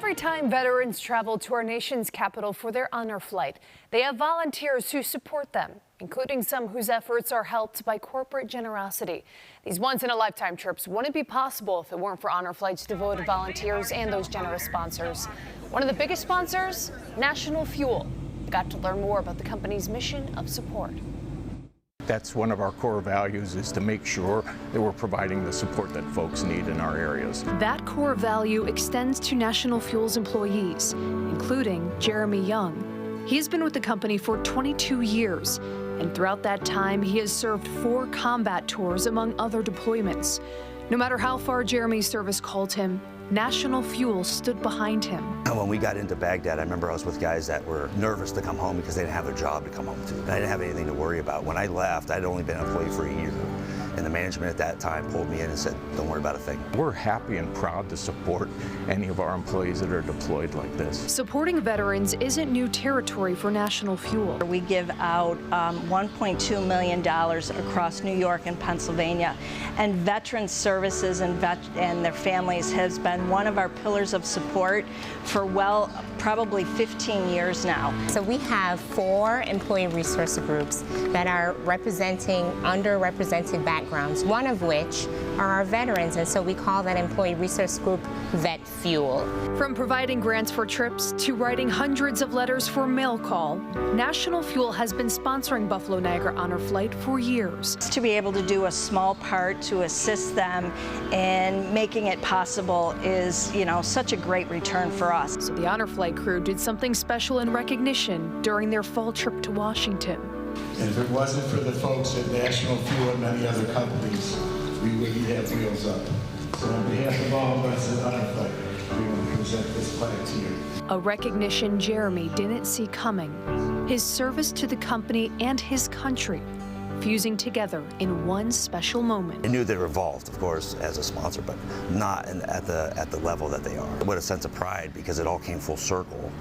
Every time veterans travel to our nation's capital for their honor flight, they have volunteers who support them, including some whose efforts are helped by corporate generosity. These once-in-a-lifetime trips wouldn't be possible if it weren't for honor flight's devoted volunteers and those generous sponsors. One of the biggest sponsors, National Fuel. Got to learn more about the company's mission of support. That's one of our core values, is to make sure that we're providing the support that folks need in our areas. That core value extends to National Fuel's employees, including Jeremy Young. He's been with the company for 22 years, and throughout that time, he has served 4 combat tours among other deployments. No matter how far Jeremy's service called him, National Fuel stood behind him. When we got into Baghdad, I remember I was with guys that were nervous to come home because they didn't have their job to come home to. And I didn't have anything to worry about. When I left, I'd only been an employee for a year. And the management at that time pulled me in and said, don't worry about a thing. We're happy and proud to support any of our employees that are deployed like this. Supporting veterans isn't new territory for National Fuel. We give out $1.2 million across New York and Pennsylvania. And Veteran Services and their families has been one of our pillars of support for, well, probably 15 years now. So we have 4 employee resource groups that are representing underrepresented backgrounds, one of which are our veterans, and so we call that employee resource group Vet Fuel. From providing grants for trips to writing hundreds of letters for mail call, National Fuel has been sponsoring Buffalo Niagara Honor Flight for years. To be able to do a small part to assist them in making it possible is, such a great return for us. So the Honor Flight crew did something special in recognition during their fall trip to Washington. And if it wasn't for the folks at National Fuel and many other companies, we wouldn't have Wheels Up. So on behalf of all of us at Honor Flight, we want to present this flag to you. A recognition Jeremy didn't see coming. His service to the company and his country fusing together in one special moment. I knew they were involved, of course, as a sponsor, but not at the level that they are. What a sense of pride, because it all came full circle.